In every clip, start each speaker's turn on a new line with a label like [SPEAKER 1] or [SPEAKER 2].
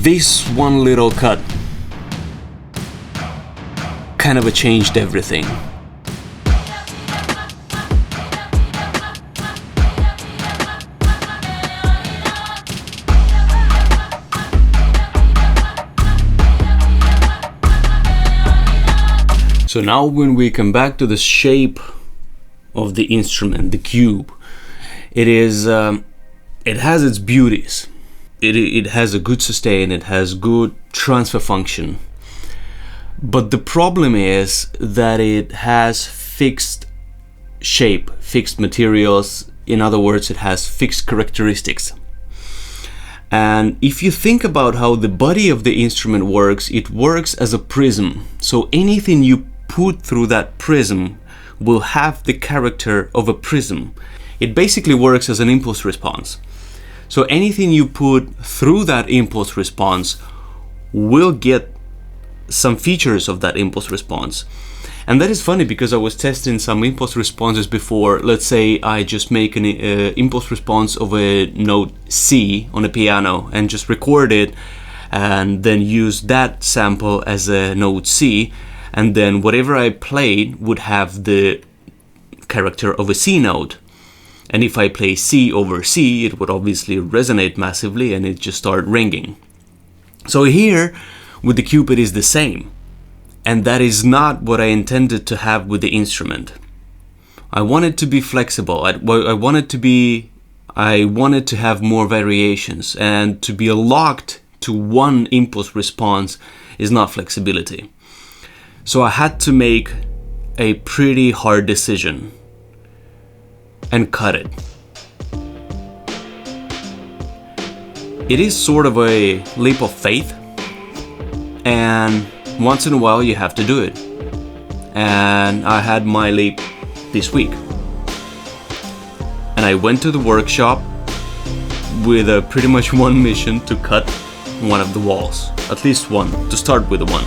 [SPEAKER 1] this one little cut kind of changed everything. So now when we come back to the shape of the instrument, the cube, it has its beauties. It has a good sustain, it has good transfer function. But the problem is that it has fixed shape, fixed materials. In other words, it has fixed characteristics. And if you think about how the body of the instrument works, it works as a prism. So anything you put through that prism will have the character of a prism. It basically works as an impulse response. So anything you put through that impulse response will get some features of that impulse response. And that is funny because I was testing some impulse responses before. Let's say I just make an impulse response of a note C on a piano and just record it and then use that sample as a note C, and then whatever I played would have the character of a C note. And if I play C over C, it would obviously resonate massively and it just start ringing. So here with the cube it is the same. And that is not what I intended to have with the instrument. I wanted to be flexible. I wanted to have more variations, and to be locked to one impulse response is not flexibility. So I had to make a pretty hard decision and cut it. It is sort of a leap of faith, and once in a while you have to do it. And I had my leap this week. And I went to the workshop with pretty much one mission: to cut one of the walls. At least one, to start with the one.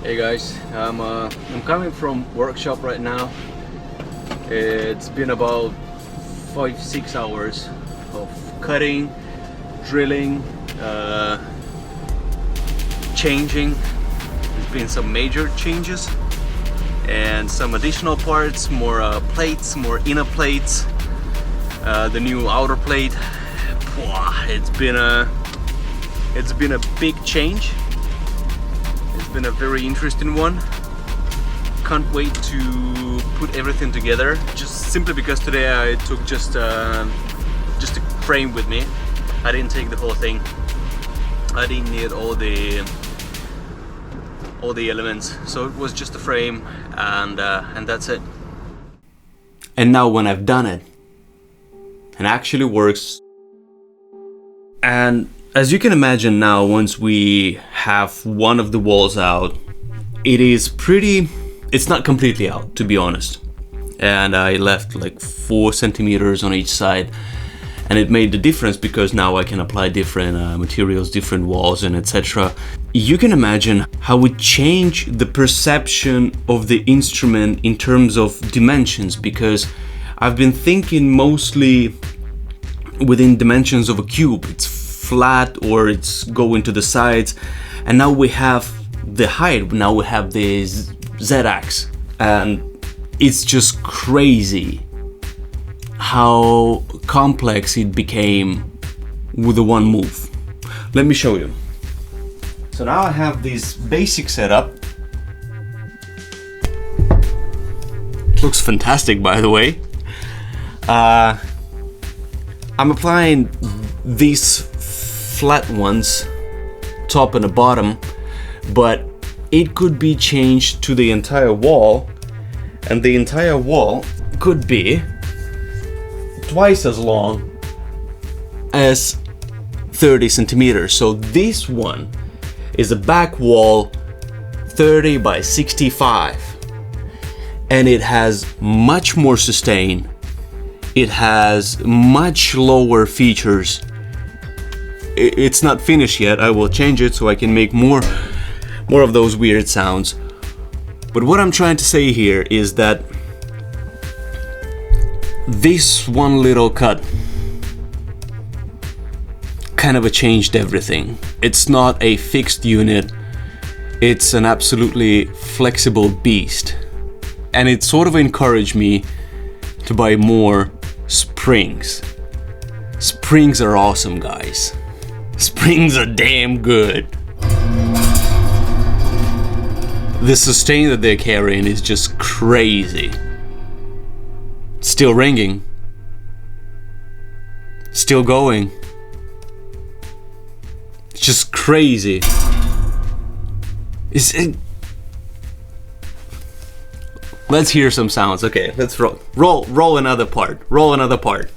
[SPEAKER 1] Hey guys, I'm coming from workshop right now. It's been about 5-6 hours of cutting, drilling, changing. There's been some major changes and some additional parts, more plates, more inner plates, the new outer plate. It's been a big change. It's been a very interesting one. can't wait to put everything together, just simply because today I took just a frame with me. I didn't take the whole thing. I didn't need all the elements, so it was just a frame, and that's it. And now when I've done it, it actually works. And as you can imagine now, once we have one of the walls out, it's not completely out, to be honest. And I left like 4 centimeters on each side, and it made the difference because now I can apply different materials, different walls, and etc. You can imagine how it changed the perception of the instrument in terms of dimensions, because I've been thinking mostly within dimensions of a cube. It's flat or it's going to the sides, and now we have the height, now we have the z-axis, and it's just crazy how complex it became with the one move. Let me show you. So now I have this basic setup. It looks fantastic, by the way. I'm applying these flat ones, top and the bottom, but it could be changed to the entire wall, and the entire wall could be twice as long as 30 centimeters. So this one is a back wall 30 by 65, and it has much more sustain. It has much lower features. It's not finished yet. I will change it so I can make more of those weird sounds. But what I'm trying to say here is that this one little cut kind of changed everything. It's not a fixed unit, it's an absolutely flexible beast. And it sort of encouraged me to buy more springs. Springs are awesome, guys. Springs are damn good. The sustain that they're carrying is just crazy. Still ringing. Still going. It's just crazy. Let's hear some sounds. Okay, let's roll another part. Roll another part.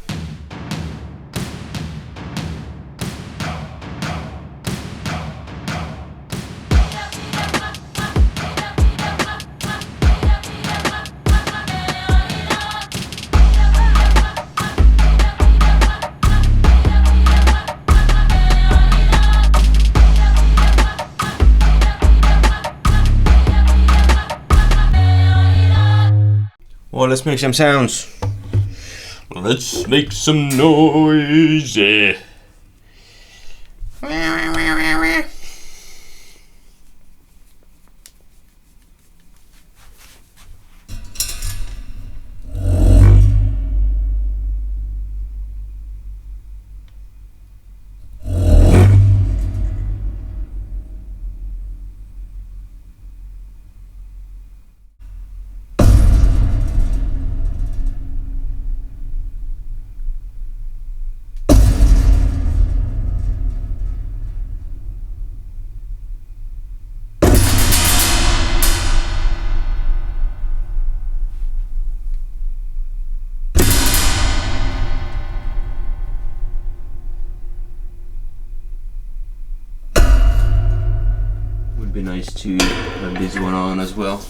[SPEAKER 1] Well, let's make some sounds. Let's make some noise. Would be nice to have this one on as well.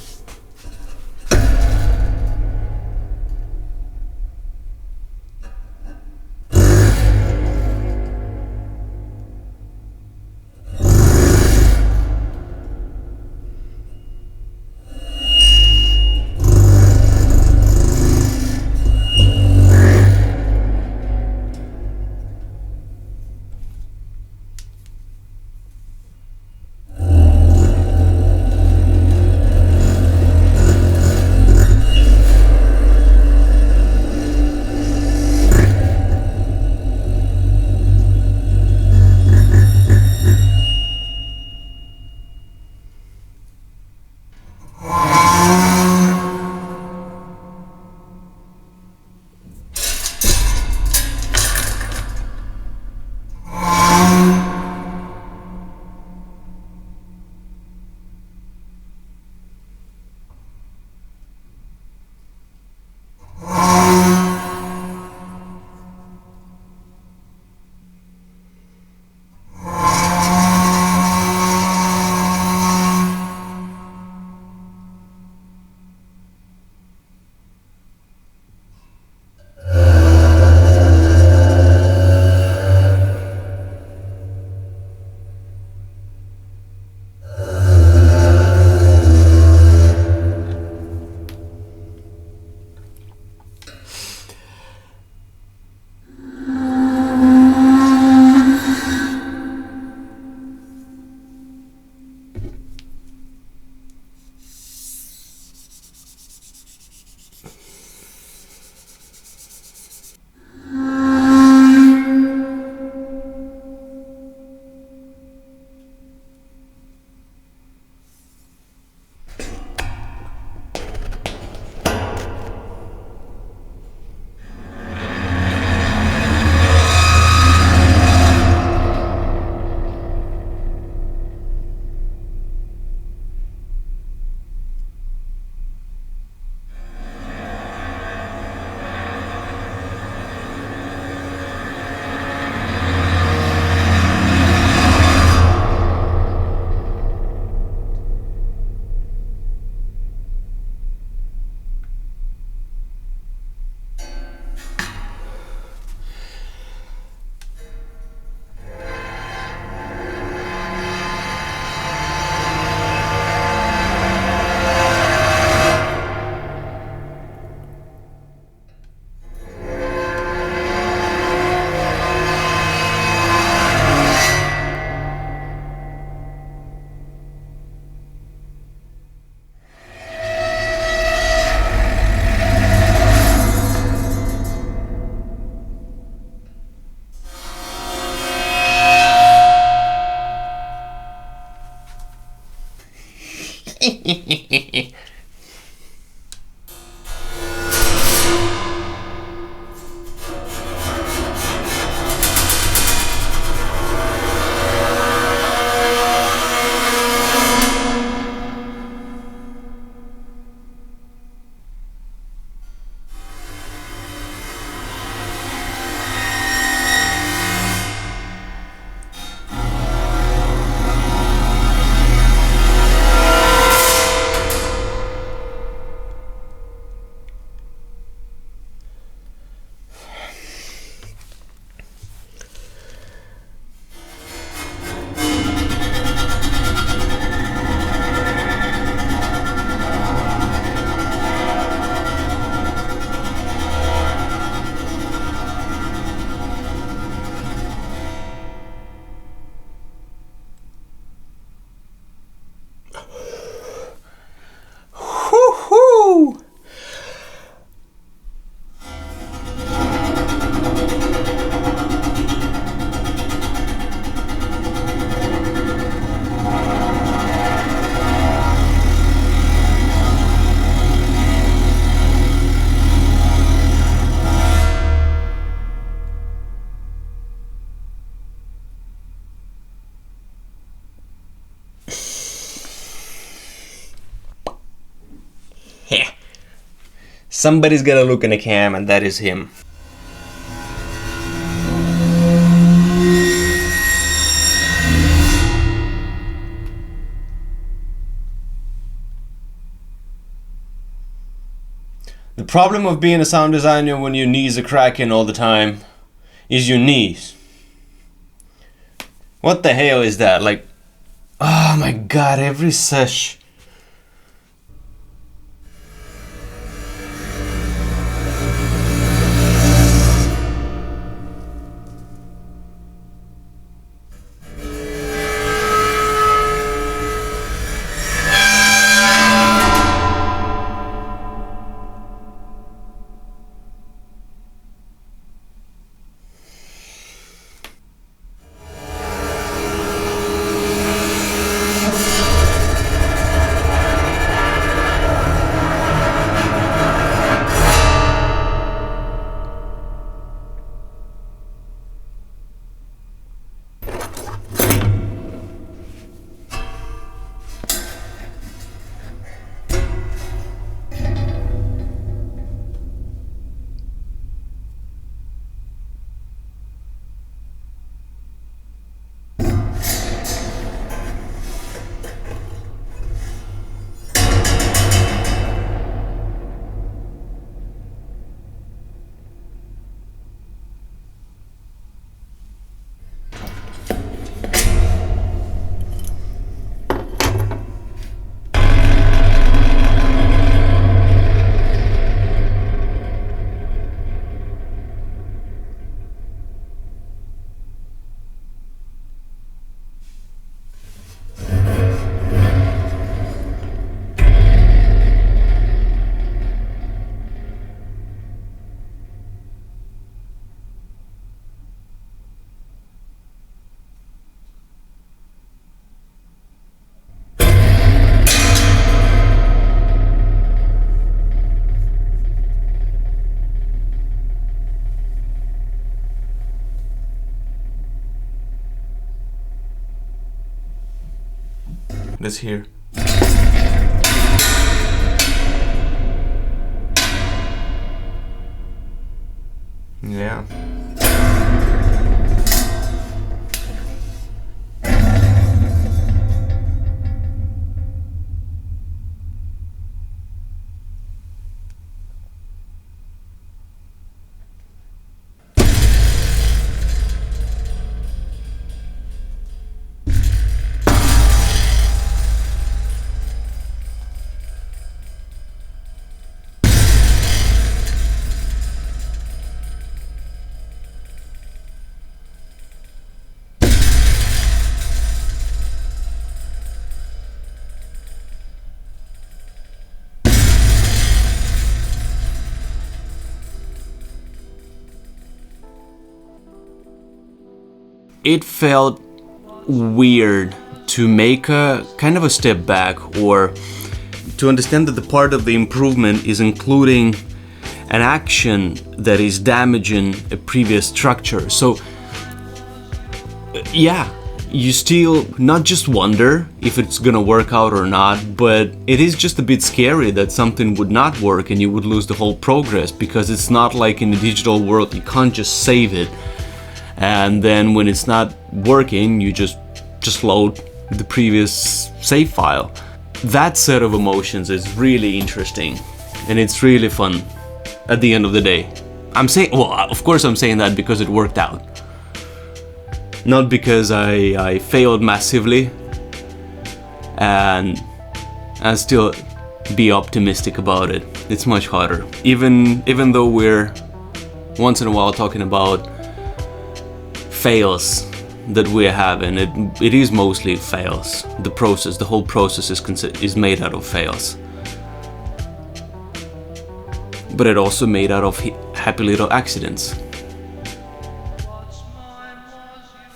[SPEAKER 1] Somebody's gotta look in the cam, and that is him. The problem of being a sound designer when your knees are cracking all the time is your knees. What the hell is that? Like, oh my god, every sesh. Let's hear. Yeah. It felt weird to make a kind of a step back, or to understand that the part of the improvement is including an action that is damaging a previous structure. So yeah, you still not just wonder if it's gonna work out or not, but it is just a bit scary that something would not work and you would lose the whole progress, because it's not like in the digital world you can't just save it and then when it's not working you just load the previous save file. That set of emotions is really interesting and it's really fun at the end of the day. I'm saying, well, of course I'm saying that because it worked out, not because I failed massively, and I still be optimistic about it. It's much harder, even though we're once in a while talking about fails that we're having. It is mostly fails. The whole process is made out of fails, but it also made out of happy little accidents.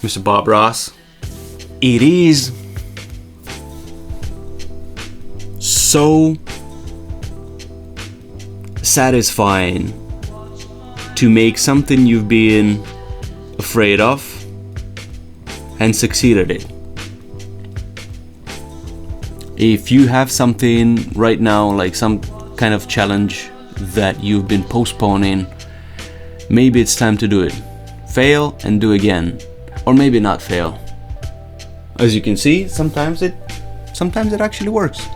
[SPEAKER 1] Mr. Bob Ross. It is so satisfying to make something you've been afraid of and succeed at it. If you have something right now, like some kind of challenge that you've been postponing, maybe it's time to do it. Fail and do again, or maybe not fail. As you can see, sometimes it actually works.